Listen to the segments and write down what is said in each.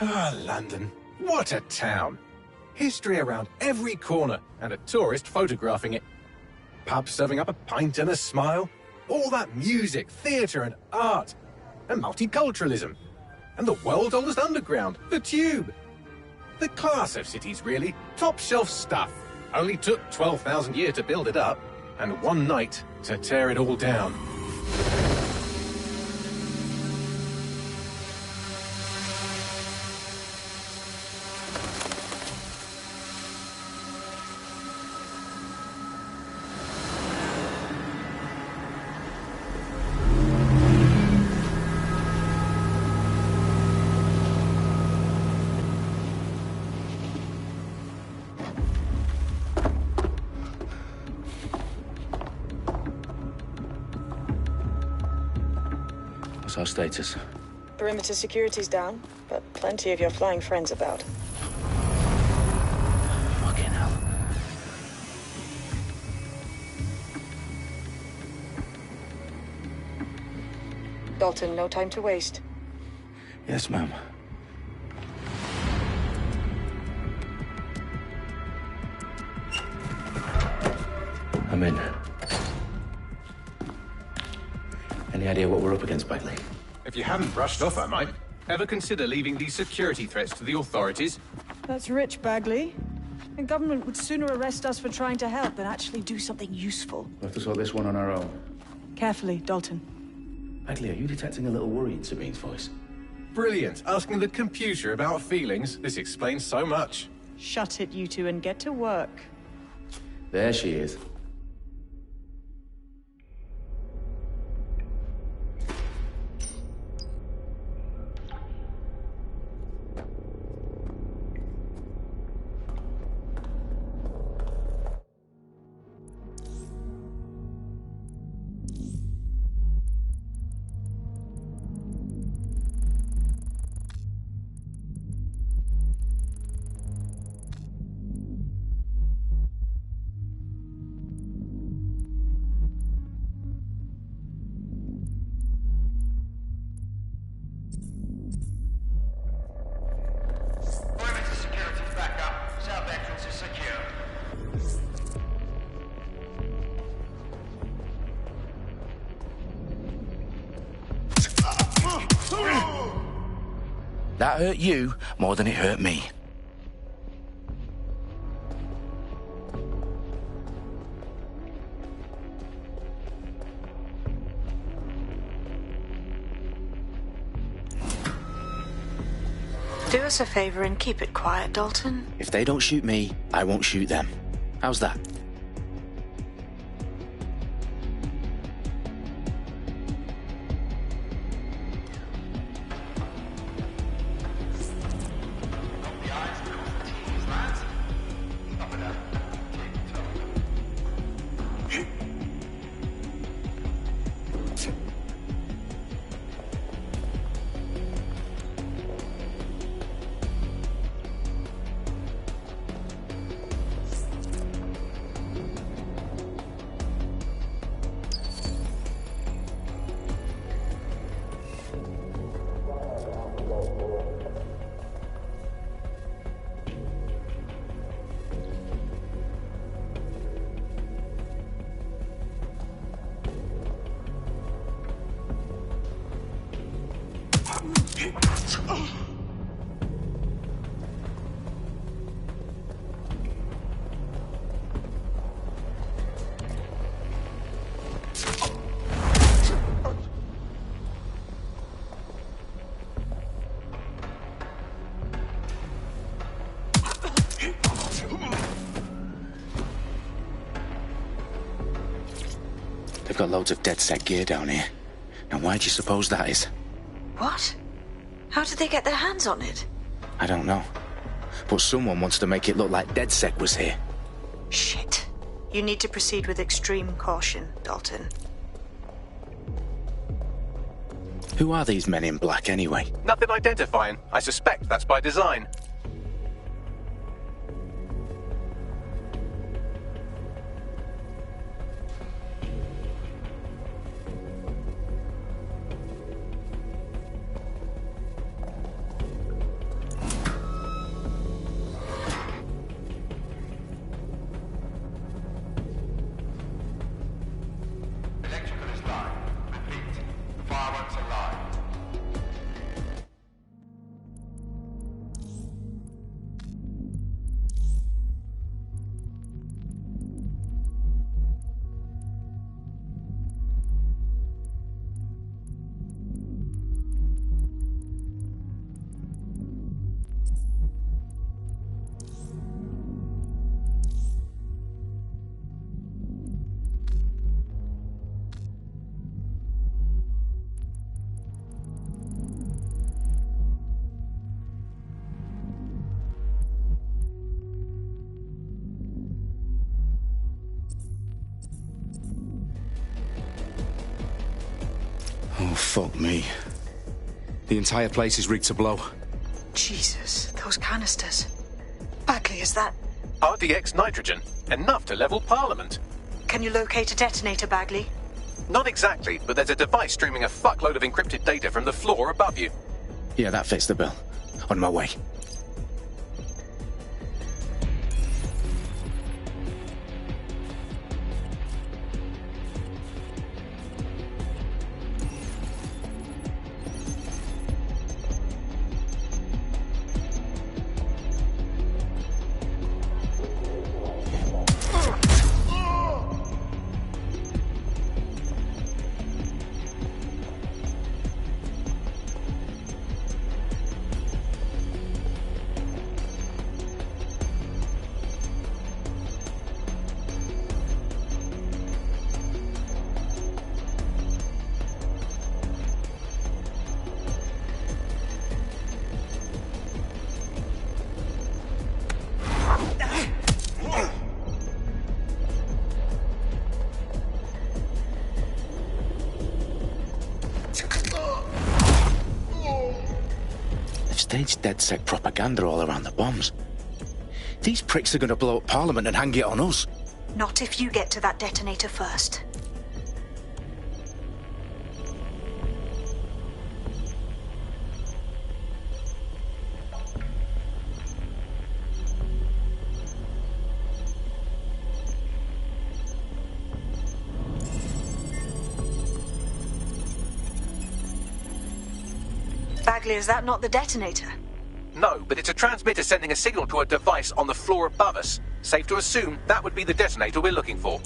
Ah, London. What a town. History around every corner, and a tourist photographing it. Pubs serving up a pint and a smile. All that music, theatre and art. And multiculturalism. And the world's oldest underground, the Tube. The class of cities, really. Top shelf stuff. Only took 12,000 years to build it up, and one night to tear it all down. What's our status? Perimeter security's down, but plenty of your flying friends about. Fucking hell. Dalton, no time to waste. Yes, ma'am. I'm in. Any idea what we're up against, Bagley? If you haven't brushed off, I might. Ever consider leaving these security threats to the authorities? That's rich, Bagley. The government would sooner arrest us for trying to help than actually do something useful. We'll have to sort this one on our own. Carefully, Dalton. Bagley, are you detecting a little worry in Sabine's voice? Brilliant. Asking the computer about feelings. This explains so much. Shut it, you two, and get to work. There she is. That hurt you more than it hurt me. Do us a favor and keep it quiet, Dalton. If they don't shoot me, I won't shoot them. How's that? They've got loads of dead-set gear down here. Now, why do you suppose that is? What? How did they get their hands on it? I don't know. But someone wants to make it look like DedSec was here. Shit. You need to proceed with extreme caution, Dalton. Who are these men in black, anyway? Nothing identifying. I suspect that's by design. Oh, fuck me. The entire place is rigged to blow. Jesus, those canisters. Bagley, is that... RDX nitrogen. Enough to level Parliament. Can you locate a detonator, Bagley? Not exactly, but there's a device streaming a fuckload of encrypted data from the floor above you. Yeah, that fits the bill. On my way. Staged DedSec propaganda all around the bombs. These pricks are going to blow up Parliament and hang it on us. Not if you get to that detonator first. Bagley, is that not the detonator? No, but it's a transmitter sending a signal to a device on the floor above us. Safe to assume that would be the detonator we're looking for.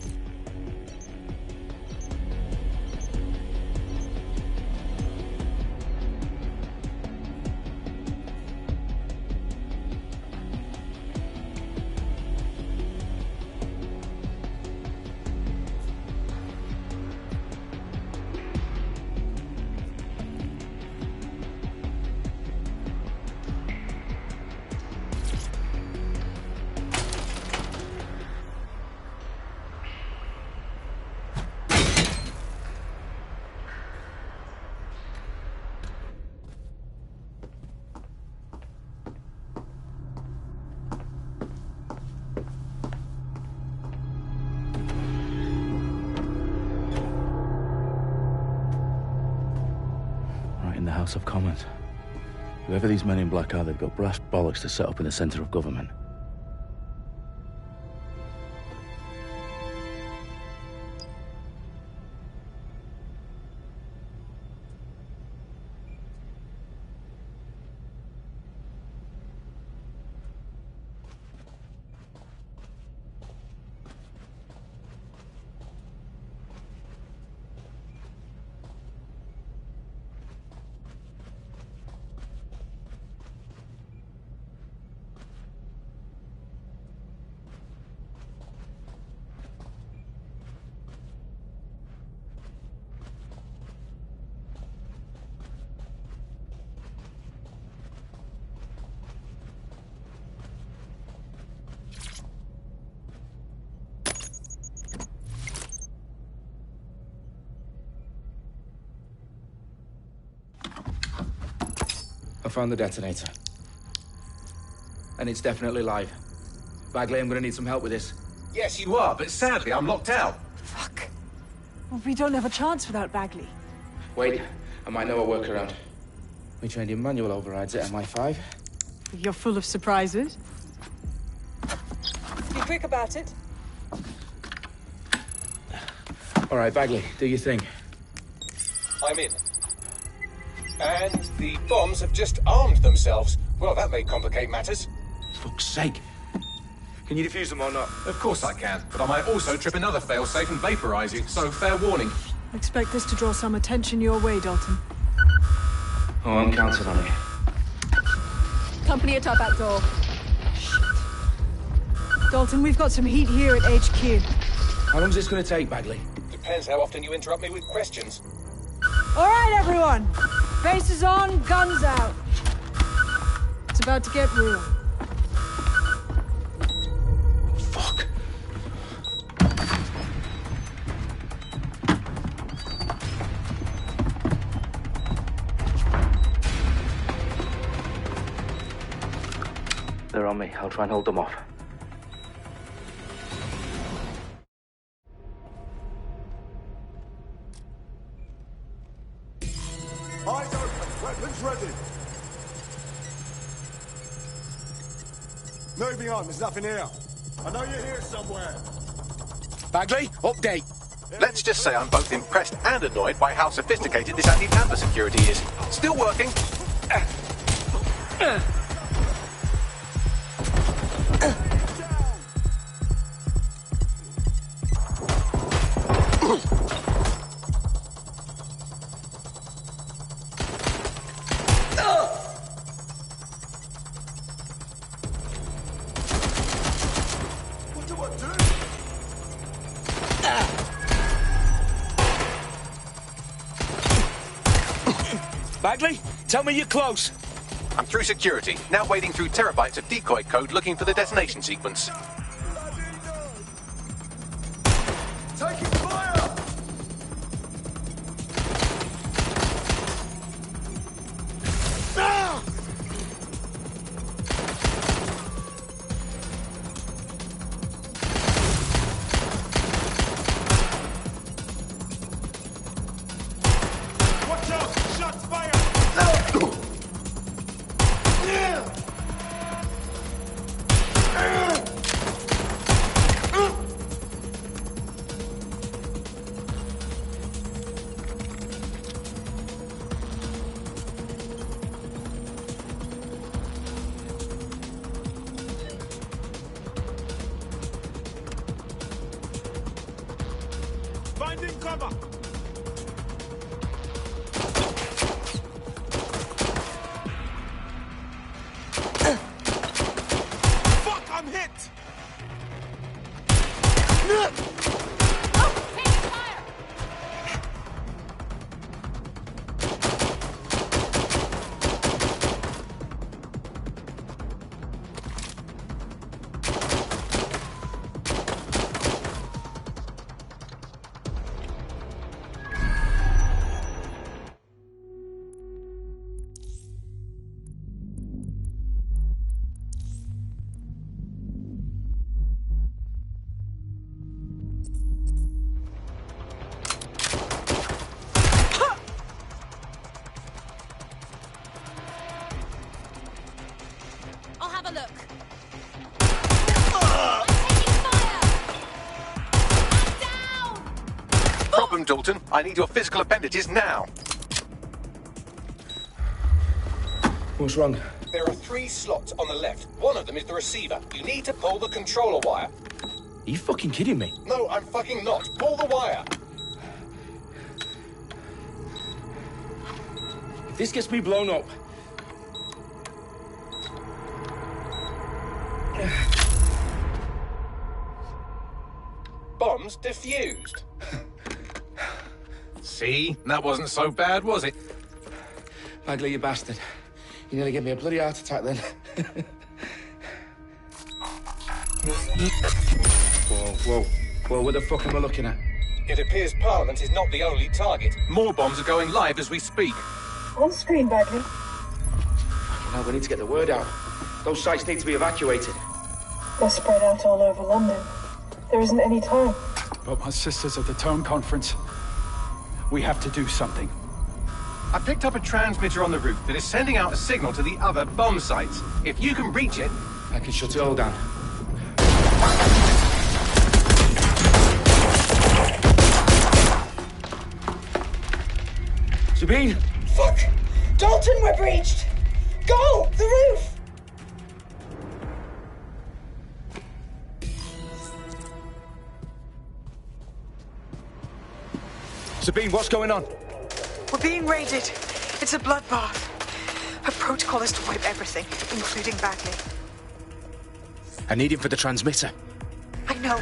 In the House of Commons. Whoever these men in black are, they've got brass bollocks to set up in the centre of government. I found the detonator. And it's definitely live. Bagley, I'm gonna need some help with this. Yes, you are, but sadly I'm locked out. Fuck. Well, we don't have a chance without Bagley. Wait, I might know a workaround. We trained in manual overrides at MI5. You're full of surprises. Be quick about it. All right, Bagley, do your thing. I'm in. And the bombs have just armed themselves. Well, that may complicate matters. Fuck's sake. Can you defuse them or not? Of course I can, but I might also trip another failsafe and vaporize you, so fair warning. Expect this to draw some attention your way, Dalton. Oh, I'm counting on it. Company at our back door. Dalton, we've got some heat here at HQ. How long's this gonna take, Bagley? Depends how often you interrupt me with questions. All right, everyone. Faces on, guns out. It's about to get real. Fuck. They're on me. I'll try and hold them off. Eyes open, weapons ready. Moving on, there's nothing here. I know you're here somewhere. Bagley, update. Let's just say I'm both impressed and annoyed by how sophisticated this anti-tamper security is. Still working. What do I do? Bagley, tell me you're close. I'm through security, now wading through terabytes of decoy code looking for the detonation sequence. Taking fire! Ah! Watch out! Shots fired! Finding cover! Fuck, I'm hit! I'll have a look. Problem, Dalton. I need your physical appendages now. What's wrong? There are 3 slots on the left. One of them is the receiver. You need to pull the controller wire. Are you fucking kidding me? No, I'm fucking not. Pull the wire. If this gets me blown up... Bombs defused. See? That wasn't so bad, was it? Bagley, you bastard. You nearly gave me a bloody heart attack then. Whoa, what the fuck am I looking at? It appears Parliament is not the only target. More bombs are going live as we speak. On screen, Bagley. Now we need to get the word out. Those sites need to be evacuated. They're spread out all over London. There isn't any time. But my sister's at the town conference. We have to do something. I picked up a transmitter on the roof that is sending out a signal to the other bomb sites. If you can reach it... I can shut it all down. Sabine! Fuck! Dalton, we're breached! Go! The roof! Sabine, what's going on? We're being raided. It's a bloodbath. Her protocol is to wipe everything, including Bagley. I need him for the transmitter. I know,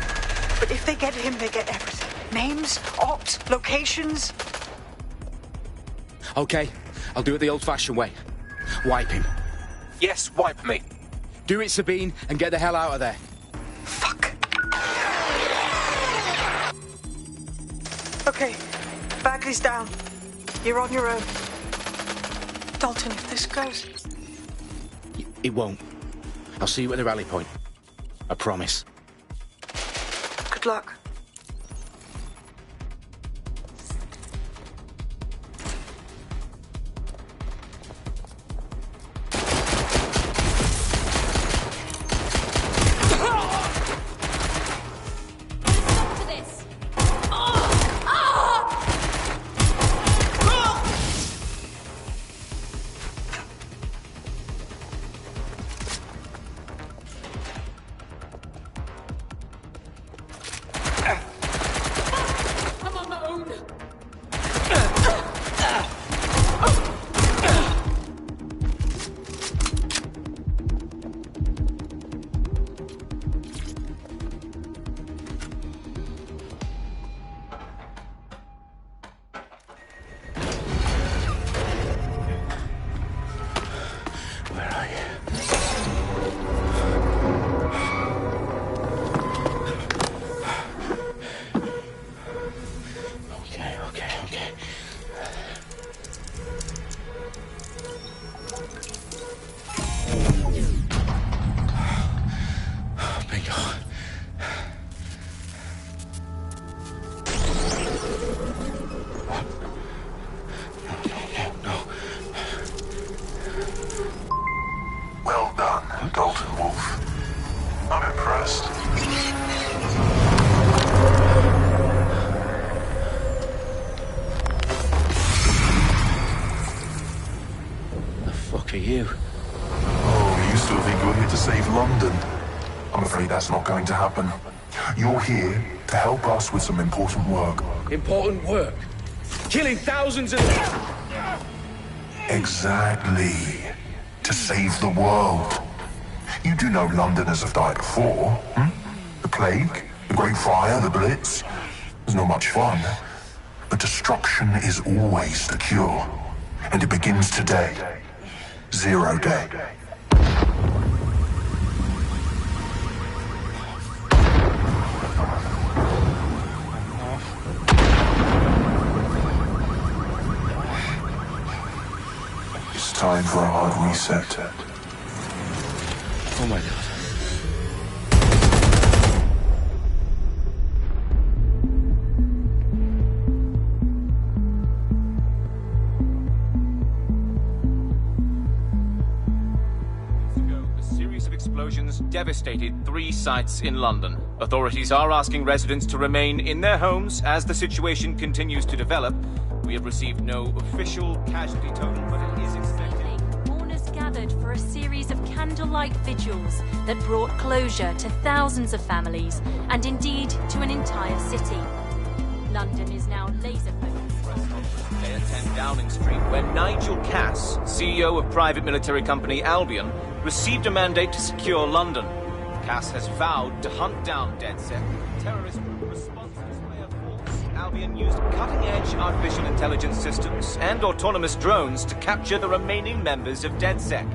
but if they get him, they get everything. Names, opt, locations. Okay, I'll do it the old-fashioned way. Wipe him. Yes, wipe me. Do it, Sabine, and get the hell out of there. Fuck. Okay, Bagley's down. You're on your own. Dalton, if this goes... It won't. I'll see you at the rally point. I promise. Good luck. That's not going to happen. You're here to help us with some important work. Important work? Killing thousands of... Exactly. To save the world. You do know Londoners have died before, hmm? The Plague, the Great Fire, the Blitz. It's not much fun. But destruction is always the cure. And it begins today. Zero Day. Time for a hard reset. Oh my God. A series of explosions devastated 3 sites in London. Authorities are asking residents to remain in their homes as the situation continues to develop. We have received no official casualty total, but it is expected. Mourners gathered for a series of candlelight vigils that brought closure to thousands of families and indeed to an entire city. London is now laser-focused. Day at 10 Downing Street, where Nigel Cass, CEO of private military company Albion, received a mandate to secure London. Cass has vowed to hunt down DedSec. Terrorist response display of force. Albion used cutting-edge artificial intelligence systems and autonomous drones to capture the remaining members of DedSec.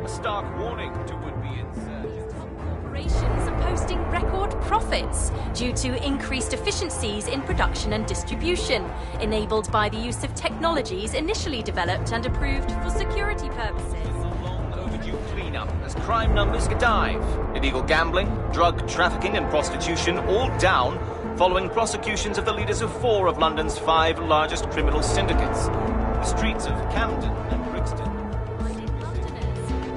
A stark warning to would-be insurgents. Corporations are posting record profits due to increased efficiencies in production and distribution, enabled by the use of technologies initially developed and approved for security purposes. Overdue cleanup as crime numbers dive. Illegal gambling, drug trafficking and prostitution all down following prosecutions of the leaders of 4 of London's 5 largest criminal syndicates. The streets of Camden and Brixton.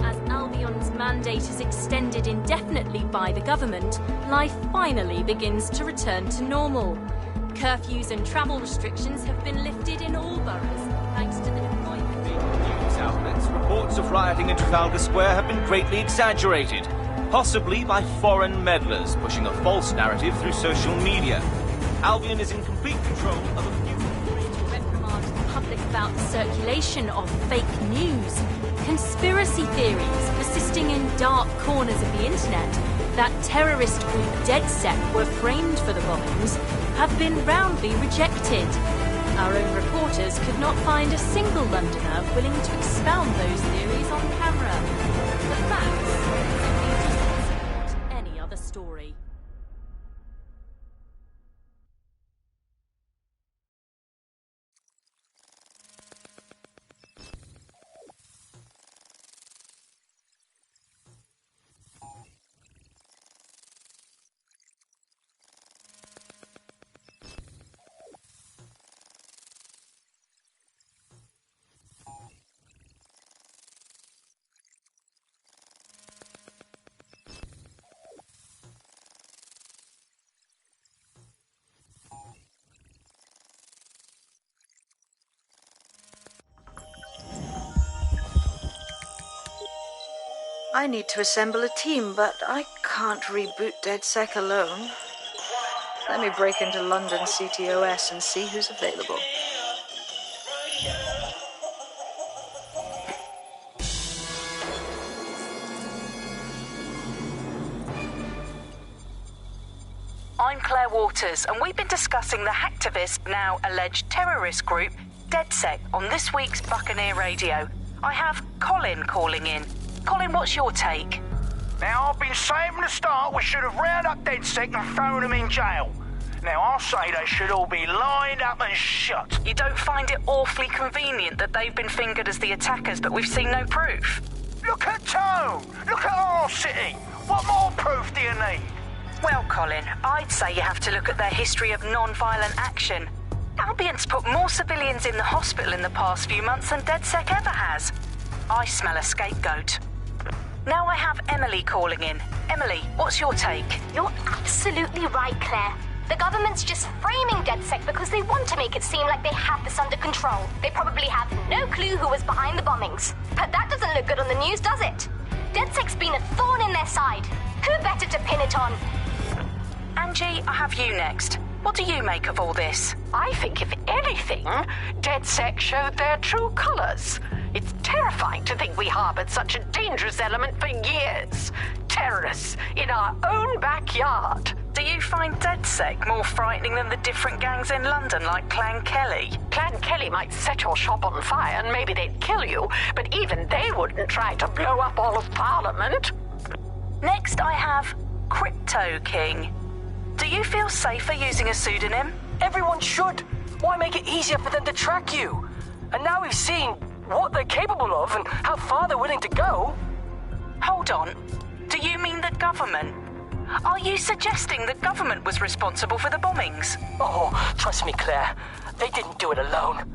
As Albion's mandate is extended indefinitely by the government, life finally begins to return to normal. Curfews and travel restrictions have been lifted in all boroughs, thanks to the deployment. News outlets, reports of rioting in Trafalgar Square have been greatly exaggerated, possibly by foreign meddlers pushing a false narrative through social media. Albion is in complete control of a few... To reprimand the public about the circulation of fake news, conspiracy theories persisting in dark corners of the internet that terrorist group DedSec were framed for the bombings have been roundly rejected. Our own reporters could not find a single Londoner willing to expound those theories on camera. The facts simply don't support any other story. I need to assemble a team, but I can't reboot DedSec alone. Let me break into London CTOS and see who's available. I'm Claire Waters, and we've been discussing the hacktivist, now alleged terrorist group, DedSec, on this week's Buccaneer Radio. I have Colin calling in. Colin, what's your take? Now, I've been saying from the start we should have rounded up DedSec and thrown them in jail. Now, I'll say they should all be lined up and shot. You don't find it awfully convenient that they've been fingered as the attackers, but we've seen no proof? Look at Tone! Look at our city! What more proof do you need? Well, Colin, I'd say you have to look at their history of non-violent action. Albion's put more civilians in the hospital in the past few months than DedSec ever has. I smell a scapegoat. Now I have Emily calling in. Emily, what's your take? You're absolutely right, Claire. The government's just framing DedSec because they want to make it seem like they have this under control. They probably have no clue who was behind the bombings. But that doesn't look good on the news, does it? DedSec's been a thorn in their side. Who better to pin it on? Angie, I have you next. What do you make of all this? I think, if anything, DedSec showed their true colors. It's terrifying to think we harbored such a dangerous element for years. Terrorists in our own backyard. Do you find DedSec more frightening than the different gangs in London, like Clan Kelly? Clan Kelly might set your shop on fire and maybe they'd kill you, but even they wouldn't try to blow up all of Parliament. Next, I have Crypto King. Do you feel safer using a pseudonym? Everyone should. Why make it easier for them to track you? And now we've seen what they're capable of and how far they're willing to go. Hold on. Do you mean the government? Are you suggesting the government was responsible for the bombings? Oh, trust me, Claire. They didn't do it alone.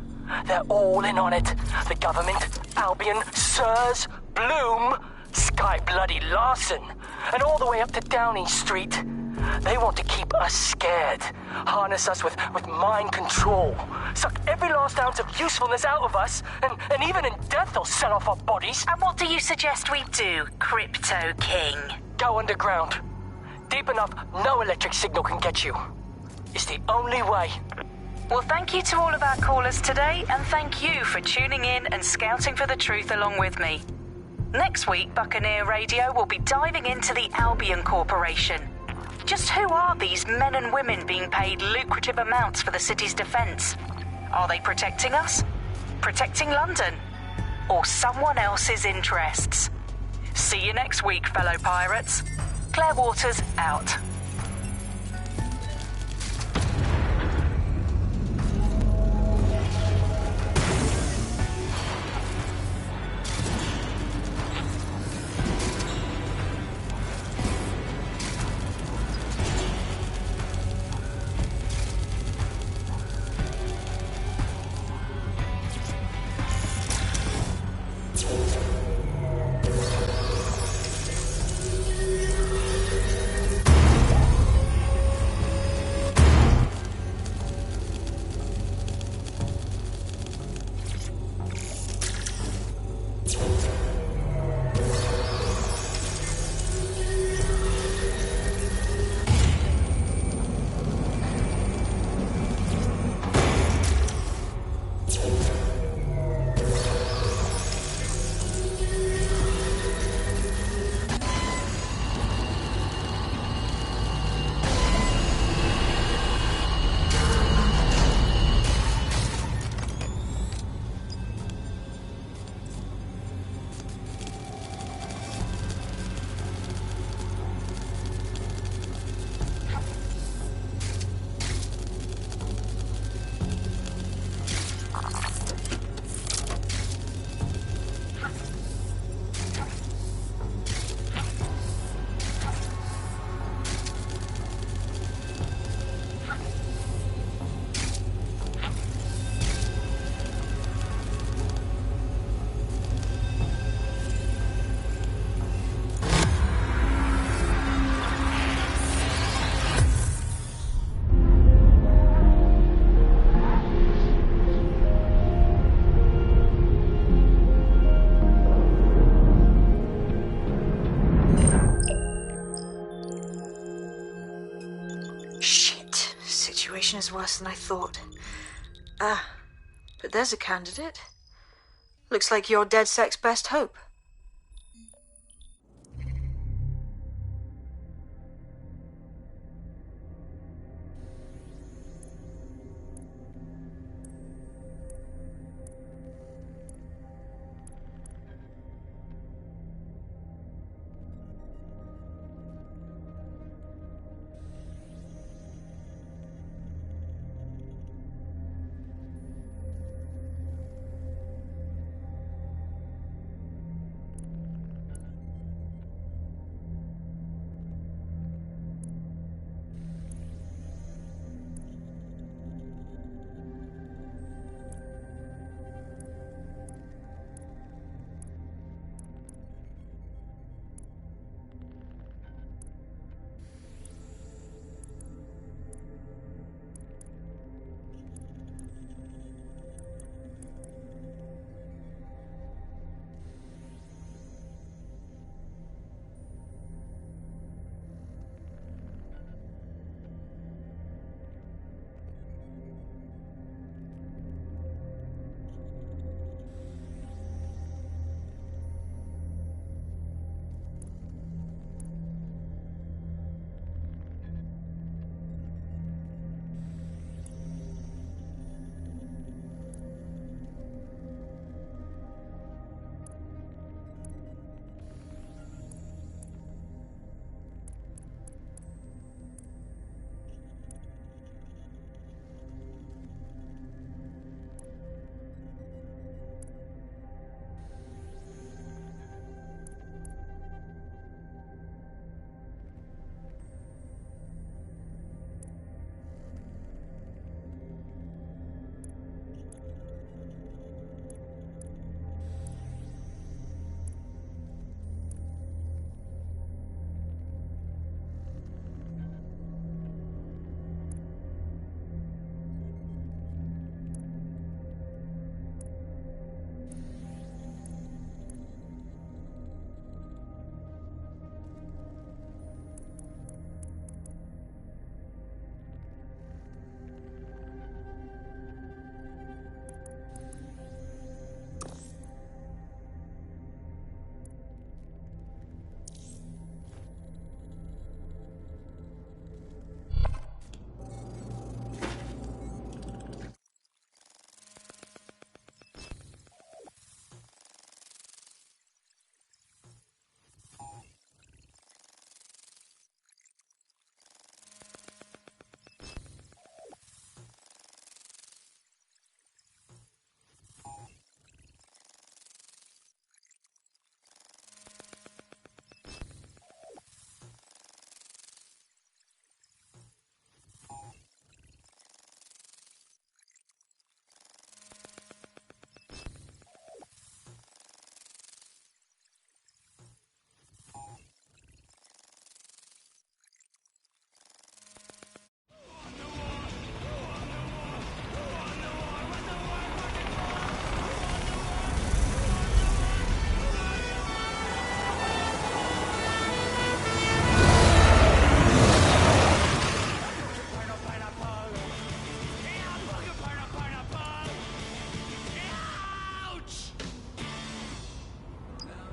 They're all in on it. The government, Albion, Sirs, Bloom, Sky Bloody Larson, and all the way up to Downing Street. They want to keep us scared, harness us with mind control, suck every last ounce of usefulness out of us, and even in death they'll sell off our bodies. And what do you suggest we do, Crypto King? Go underground. Deep enough, no electric signal can get you. It's the only way. Well, thank you to all of our callers today, and thank you for tuning in and scouting for the truth along with me. Next week, Buccaneer Radio will be diving into the Albion Corporation. Just who are these men and women being paid lucrative amounts for the city's defence? Are they protecting us? Protecting London? Or someone else's interests? See you next week, fellow pirates. Claire Waters, out. worse than I thought. But there's a candidate. Looks like you're DedSec's best hope.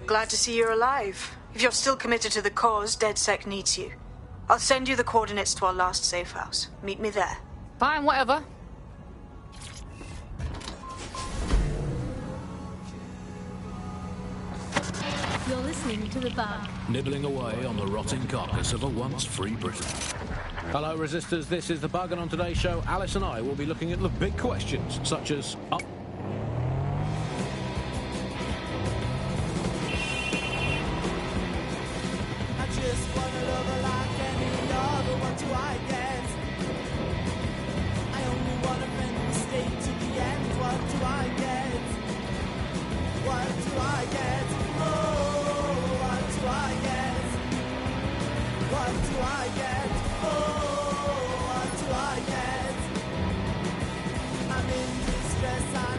Glad to see you're alive. If you're still committed to the cause, DedSec needs you. I'll send you the coordinates to our last safe house. Meet me there. Fine, whatever. You're listening to The Bug. Nibbling away on the rotting carcass of a once free Britain. Hello, Resistors. This is The Bug, and on today's show, Alice and I will be looking at the big questions, such as... I'm in distress.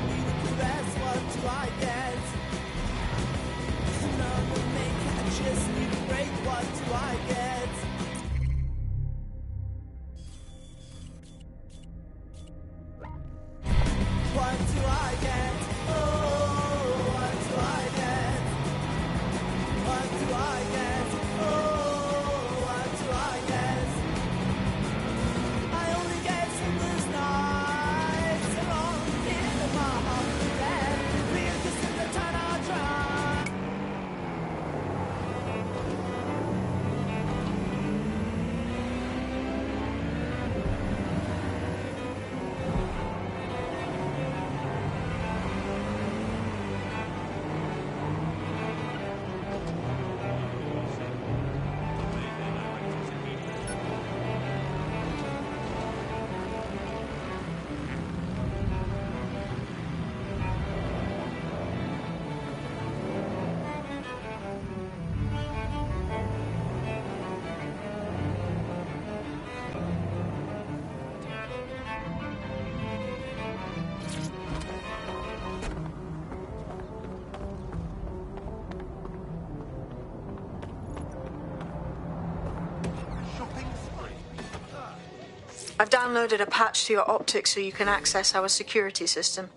I've downloaded a patch to your optics so you can access our security system.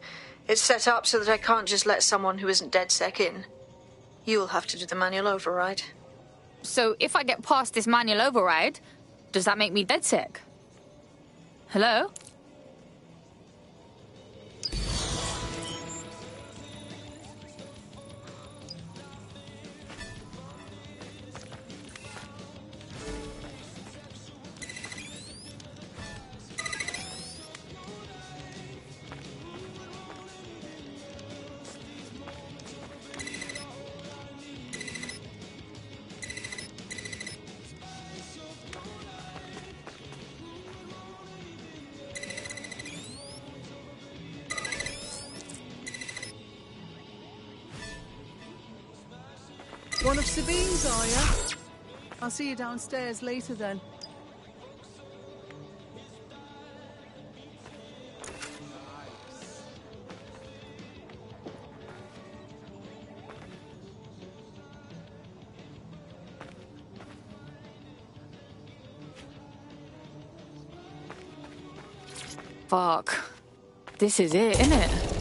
It's set up so that I can't just let someone who isn't DedSec in. You'll have to do the manual override. So if I get past this manual override, does that make me DedSec? Hello? One of Sabine's, are you? I'll see you downstairs later then. Fuck. This is it, isn't it?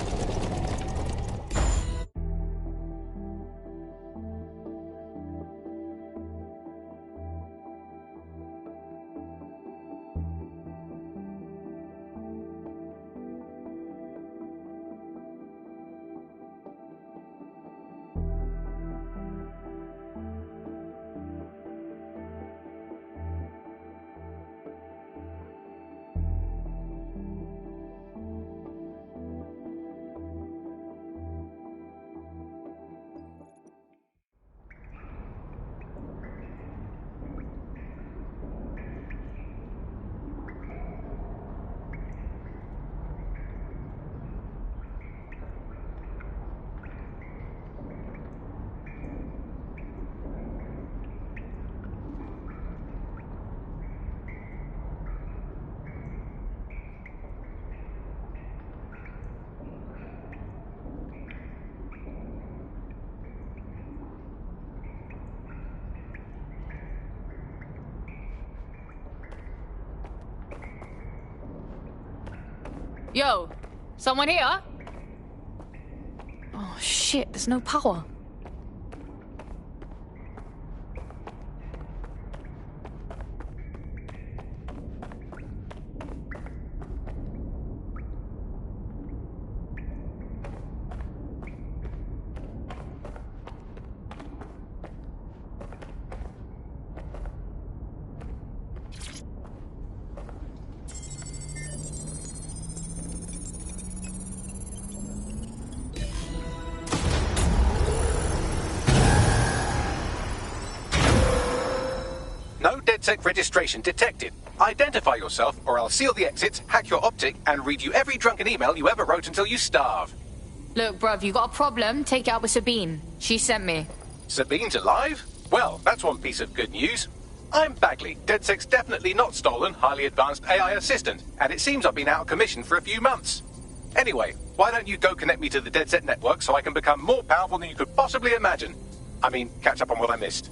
Yo, someone here? Oh shit, there's no power. No DedSec registration detected. Identify yourself, or I'll seal the exits, hack your optic, and read you every drunken email you ever wrote until you starve. Look, bruv, you got a problem? Take it out with Sabine. She sent me. Sabine's alive? Well, that's one piece of good news. I'm Bagley, DedSec's definitely not stolen, highly advanced AI assistant, and it seems I've been out of commission for a few months. Anyway, why don't you go connect me to the DedSec network so I can become more powerful than you could possibly imagine? I mean, catch up on what I missed.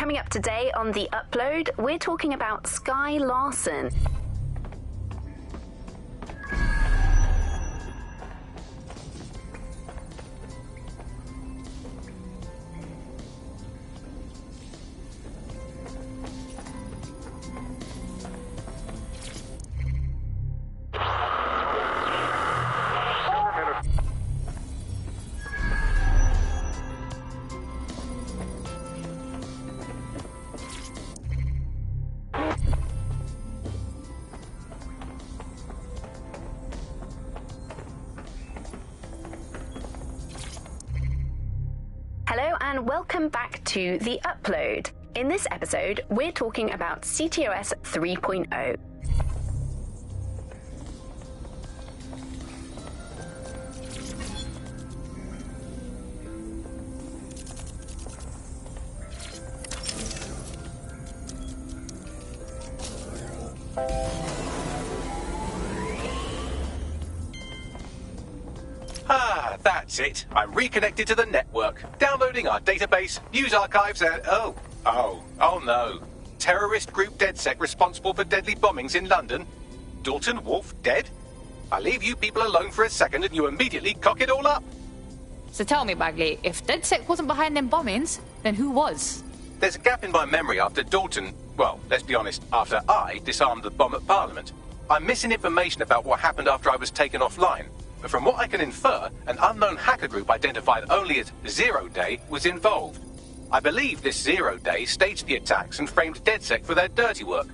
Coming up today on The Upload, we're talking about Sky Larson. Hello and welcome back to The Upload. In this episode, we're talking about CTOS 3.0. Ah, that's it. I'm reconnected to the network, downloading our database, news archives, and oh no. Terrorist group DedSec responsible for deadly bombings in London. Dalton Wolf dead? I leave you people alone for a second and you immediately cock it all up. So tell me, Bagley, if DedSec wasn't behind them bombings, then who was? There's a gap in my memory after Dalton, well, let's be honest, after I disarmed the bomb at Parliament. I'm missing information about what happened after I was taken offline. But from what I can infer, an unknown hacker group identified only as Zero Day was involved. I believe this Zero Day staged the attacks and framed DedSec for their dirty work.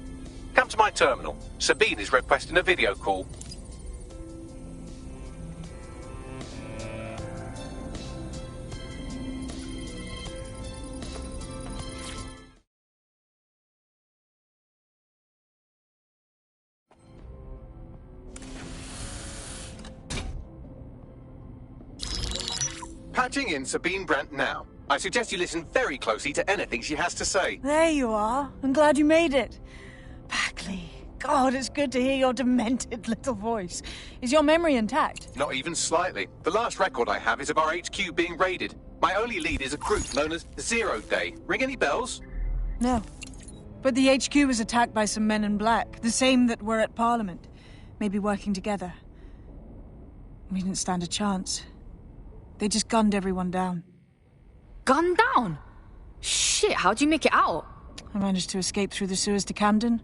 Come to my terminal. Sabine is requesting a video call. Patching in Sabine Brandt now. I suggest you listen very closely to anything she has to say. There you are. I'm glad you made it. Bagley, God, it's good to hear your demented little voice. Is your memory intact? Not even slightly. The last record I have is of our HQ being raided. My only lead is a group known as Zero Day. Ring any bells? No. But the HQ was attacked by some men in black, the same that were at Parliament. Maybe working together. We didn't stand a chance. They just gunned everyone down. Gunned down? Shit, how'd you make it out? I managed to escape through the sewers to Camden.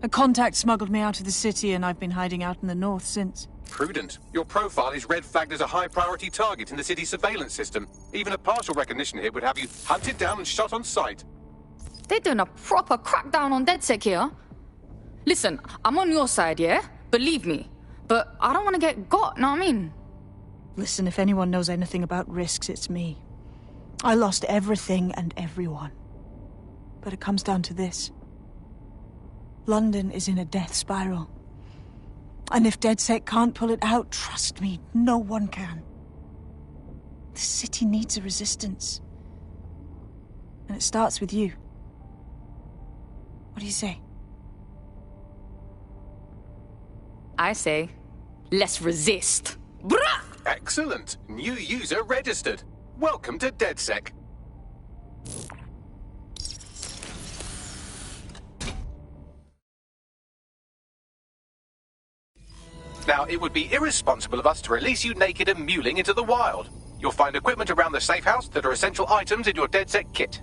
A contact smuggled me out of the city, and I've been hiding out in the north since. Prudent. Your profile is red flagged as a high-priority target in the city's surveillance system. Even a partial recognition hit would have you hunted down and shot on sight. They're doing a proper crackdown on DedSec here. Listen, I'm on your side, yeah? Believe me. But I don't want to get got, know what I mean? Listen, if anyone knows anything about risks, it's me. I lost everything and everyone. But it comes down to this. London is in a death spiral. And if DedSec can't pull it out, trust me, no one can. The city needs a resistance. And it starts with you. What do you say? I say, let's resist. Brah! Excellent. New user registered. Welcome to DedSec. Now, it would be irresponsible of us to release you naked and mewling into the wild. You'll find equipment around the safe house that are essential items in your DedSec kit.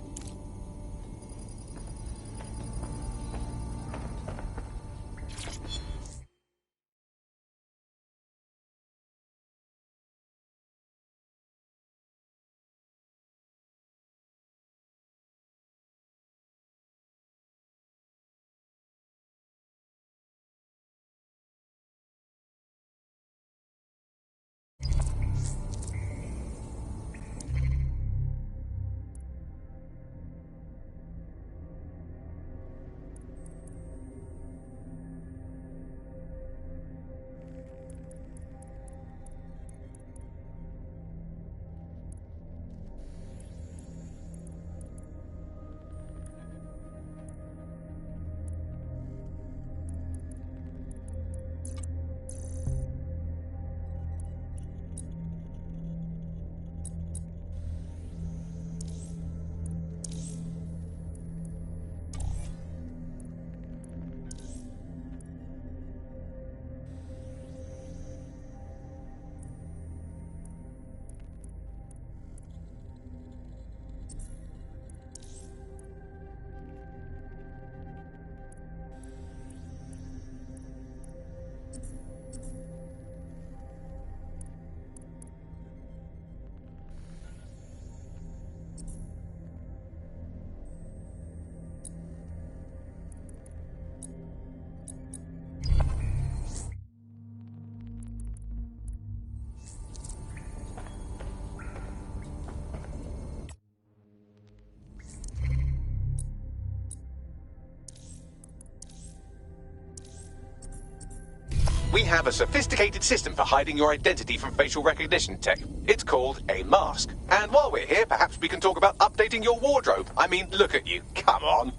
we have a sophisticated system for hiding your identity from facial recognition tech. It's called a mask. And while we're here, perhaps we can talk about updating your wardrobe. I mean, look at you. Come on.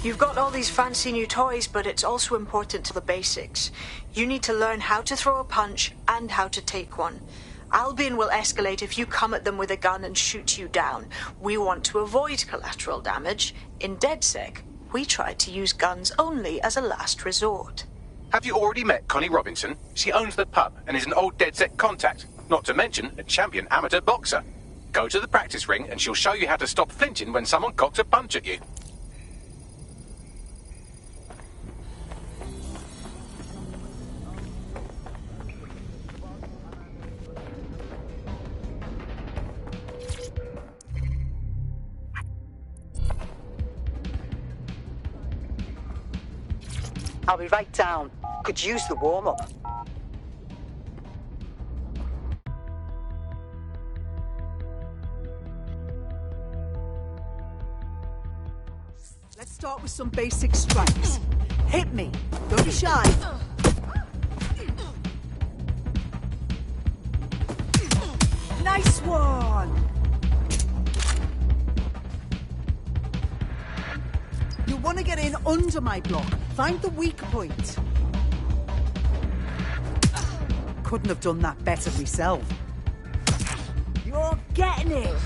You've got all these fancy new toys, but it's also important to the basics. You need to learn how to throw a punch and how to take one. Albion will escalate if you come at them with a gun and shoot you down. We want to avoid collateral damage. In DedSec, we try to use guns only as a last resort. Have you already met Connie Robinson? She owns the pub and is an old DedSec contact, not to mention a champion amateur boxer. Go to the practice ring and she'll show you how to stop flinching when someone cocks a punch at you. I'll be right down. Could use the warm-up. Let's start with some basic strikes. Hit me. Don't be shy. Nice one! You want to get in under my block. Find the weak point. Couldn't have done that better myself. You're getting it!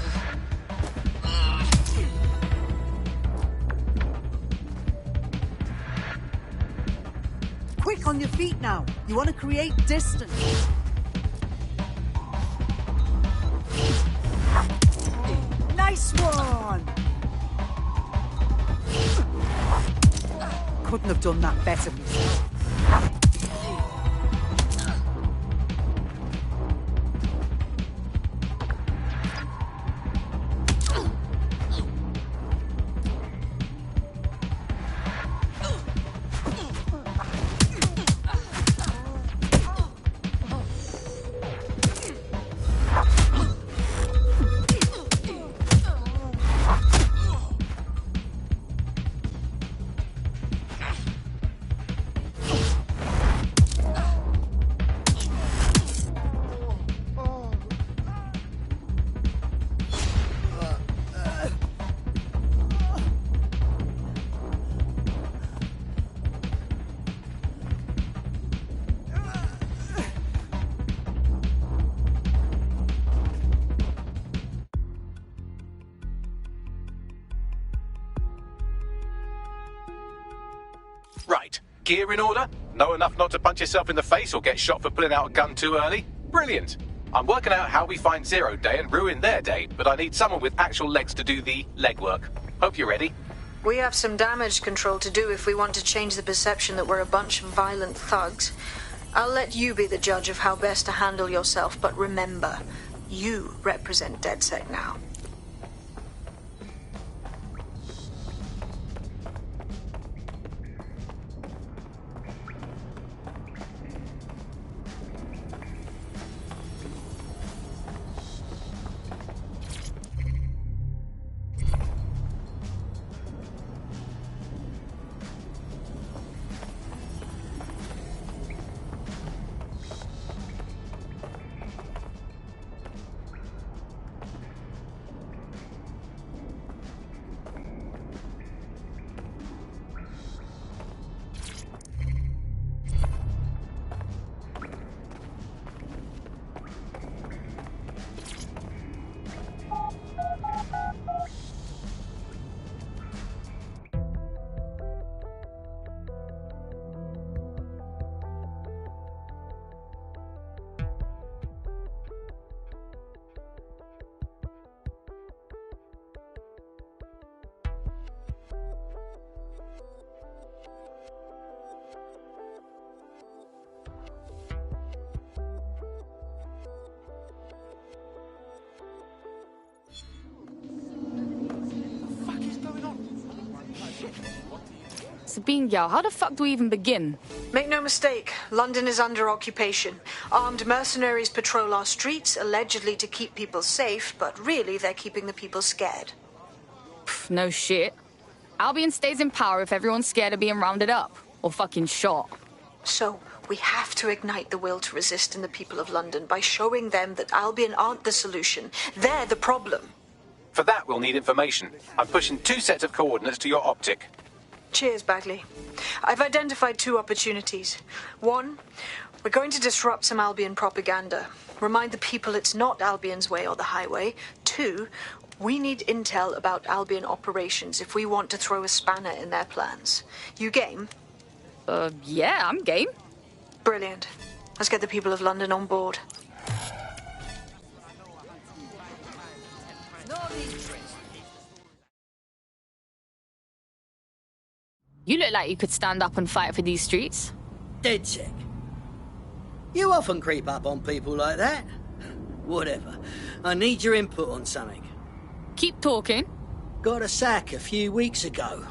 Quick on your feet now. You want to create distance. Nice one! Couldn't have done that better myself. Right. Gear in order? Know enough not to punch yourself in the face or get shot for pulling out a gun too early? Brilliant. I'm working out how we find Zero Day and ruin their day, but I need someone with actual legs to do the legwork. Hope you're ready. We have some damage control to do if we want to change the perception that we're a bunch of violent thugs. I'll let you be the judge of how best to handle yourself, but remember, you represent DedSec now. Sabine gal, how the fuck do we even begin? Make no mistake, London is under occupation. Armed mercenaries patrol our streets, allegedly to keep people safe, but really they're keeping the people scared. Pff, no shit. Albion stays in power if everyone's scared of being rounded up. Or fucking shot. So, we have to ignite the will to resist in the people of London by showing them that Albion aren't the solution. They're the problem. For that, we'll need information. I'm pushing 2 sets of coordinates to your optic. Cheers, Bagley. I've identified 2 opportunities. 1, we're going to disrupt some Albion propaganda. Remind the people it's not Albion's way or the highway. 2, we need intel about Albion operations if we want to throw a spanner in their plans. You game? Yeah, I'm game. Brilliant. Let's get the people of London on board. You look like you could stand up and fight for these streets. DedSec. You often creep up on people like that. Whatever. I need your input on something. Keep talking. Got a sack a few weeks ago.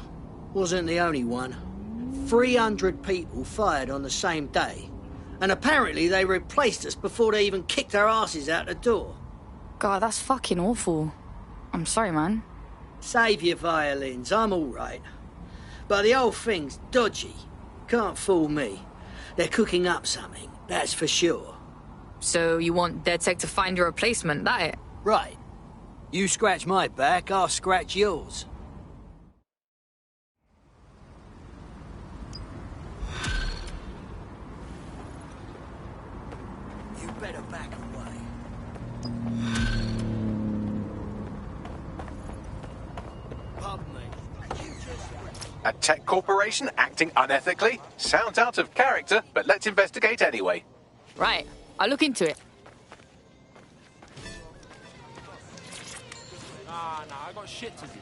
Wasn't the only one. 300 people fired on the same day. And apparently they replaced us before they even kicked our asses out the door. God, that's fucking awful. I'm sorry, man. Save your violins, I'm all right. But the whole thing's dodgy. Can't fool me. They're cooking up something, that's for sure. So you want DedSec to find a replacement, that it? Right. You scratch my back, I'll scratch yours. You better back away. Pardon me. A tech corporation acting unethically? Sounds out of character, but let's investigate anyway. Right. I'll look into it. Nah, I got shit to do.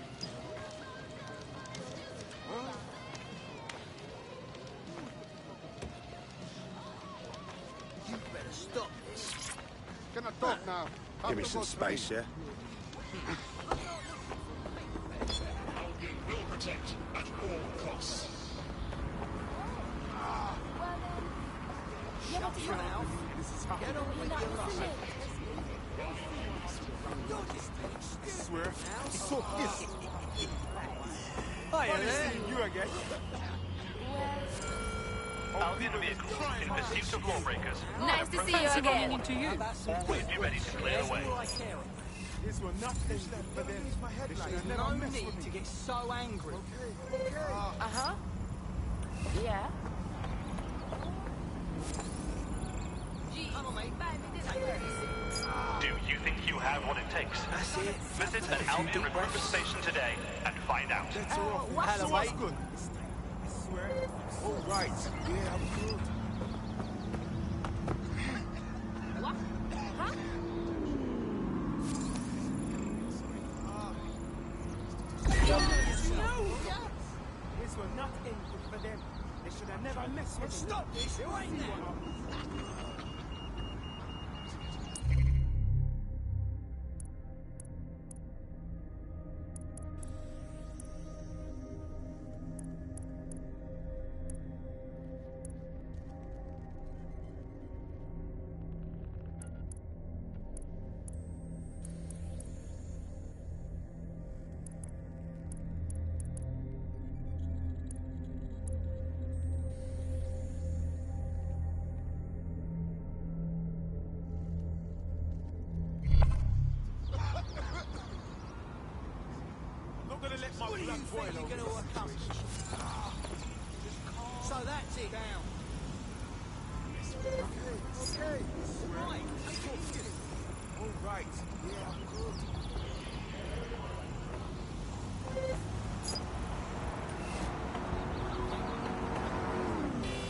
You better stop this. Can I talk now? Give me some space, yeah? Will protect at all costs. Shut your mouth. Get on with your life. I swear. So pissed. Hiya there. Seeing you again. Albion vehicles in pursuit of lawbreakers. Nice to see you again. We'll be ready to clear the way. This will not end for them. There's no need to get so angry. Uh-huh. Yeah. Do you think you have what it takes? Visit an Albion recruitment station today and find out. That's all. What's good? I swear. All right. Yeah, I'm good. What? Huh? This will not end good for them. They should have never messed with me. Stop this right now. So that's it. Down. Okay. Right. All right. Yeah, I'm good.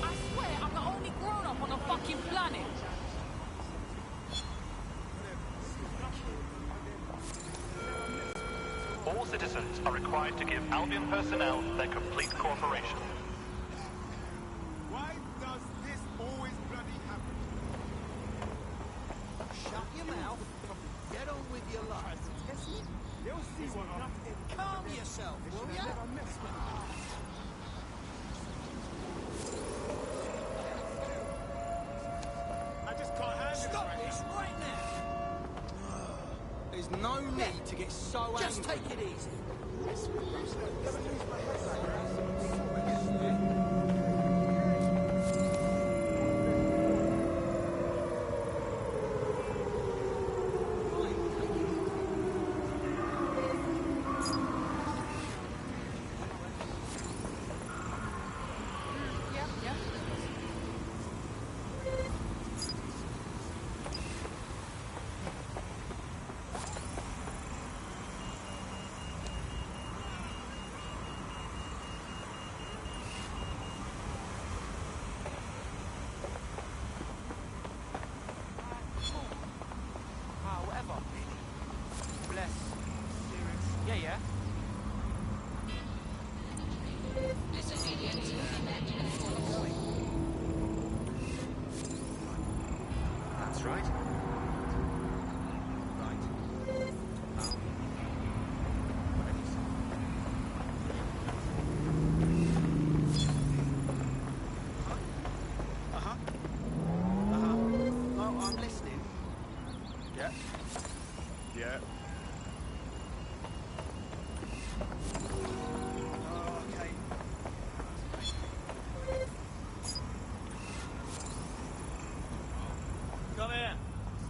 I swear I'm the only grown-up on the fucking planet. All citizens are required to give Albion personnel their complete cooperation. Why does this always bloody happen? Shut your mouth. Get on with your life. They'll see what I'm not in. Calm yourself, will ya? Never mess with me. There's no need to get so angry. Just take it easy.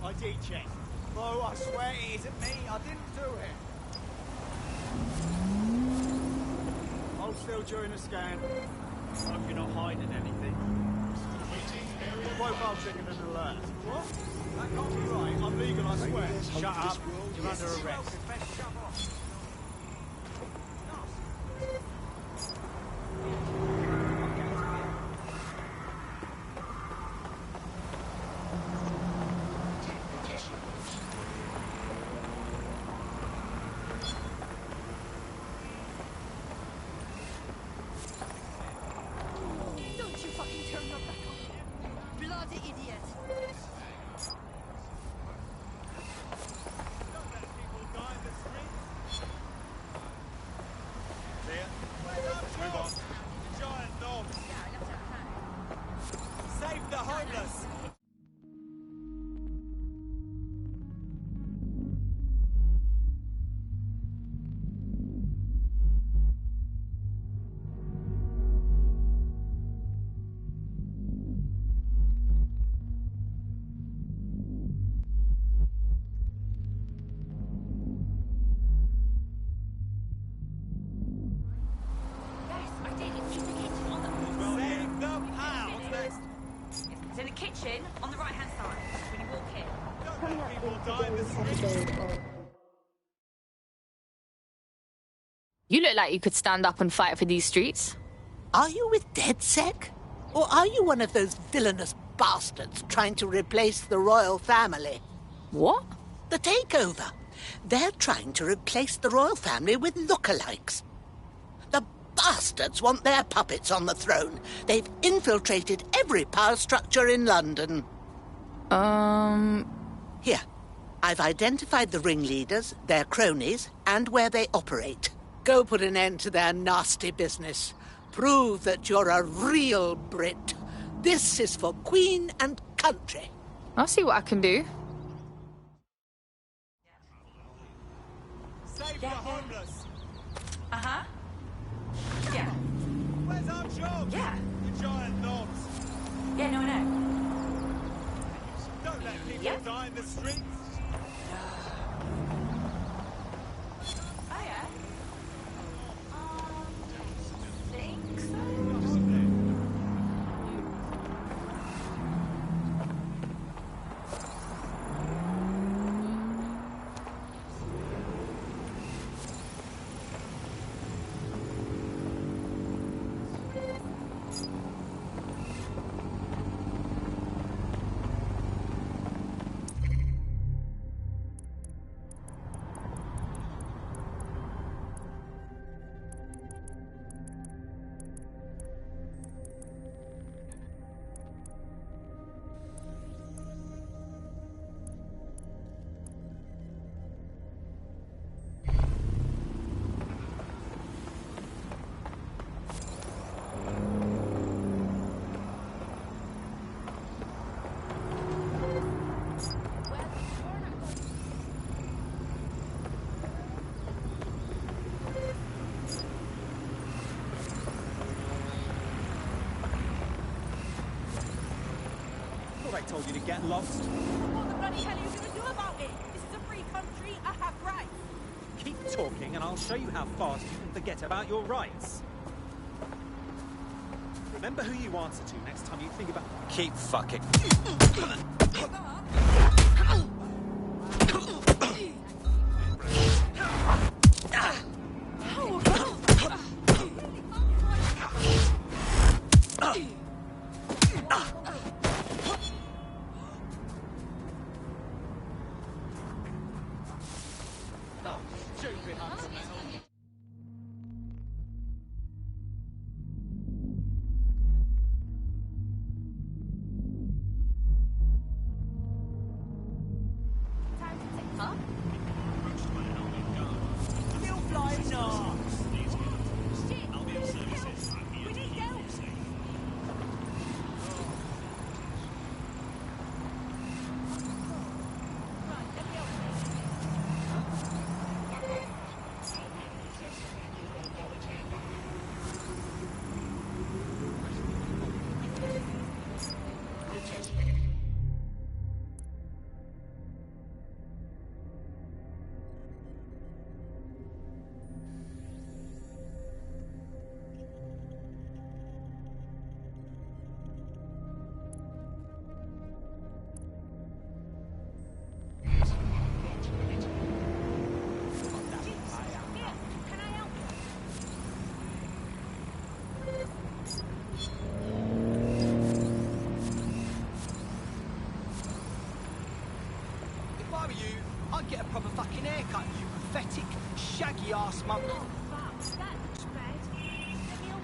ID check. Oh, I swear it isn't me. I didn't do it. Hold still during the scan. Hope you're not hiding anything. Profile triggered an alert. What? That can't be right. I'm legal, I swear. Shut up. You're under arrest. On the right-hand side, when you walk in. Don't let people die in the street. You look like you could stand up and fight for these streets. Are you with DedSec? Or are you one of those villainous bastards trying to replace the royal family? What? The takeover. They're trying to replace the royal family with lookalikes. The bastards want their puppets on the throne. They've infiltrated every power structure in London. Here. I've identified the ringleaders, their cronies, and where they operate. Go put an end to their nasty business. Prove that you're a real Brit. This is for Queen and country. I'll see what I can do. Save the homeless. Uh-huh. Yeah. Where's our job? Yeah. The giant knobs. Yeah, no, I know. Don't let people die in the streets. Oh, yeah. Think so? told you to get lost. What the bloody hell are you going to do about it? This is a free country. I have rights. Keep talking and I'll show you how fast you can forget about your rights. Remember who you answer to next time you think about... Keep fucking... I'd get a proper fucking haircut, you pathetic, shaggy-ass mum. Oh, fuck, that looks bad. Let me help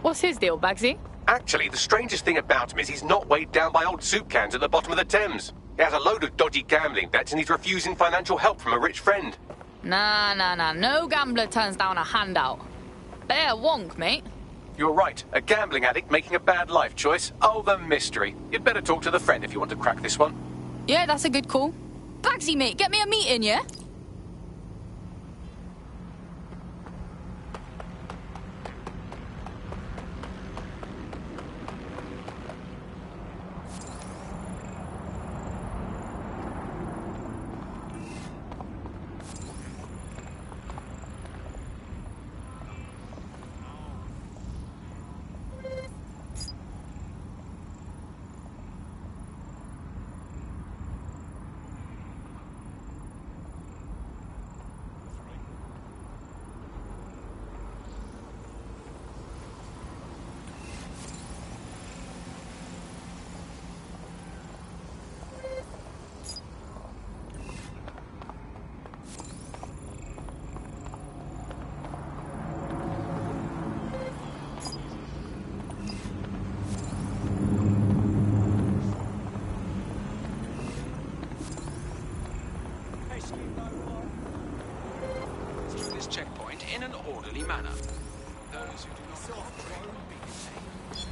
What's his deal, Bagsy? Actually, the strangest thing about him is he's not weighed down by old soup cans at the bottom of the Thames. He has a load of dodgy gambling debts and he's refusing financial help from a rich friend. Nah. No gambler turns down a handout. They're wonk, mate. You're right. A gambling addict making a bad life choice. Oh, the mystery. You'd better talk to the friend if you want to crack this one. Yeah, that's a good call. Bagsy, mate, get me a meeting, yeah? This checkpoint in an orderly manner. Those who do not cooperate will be detained.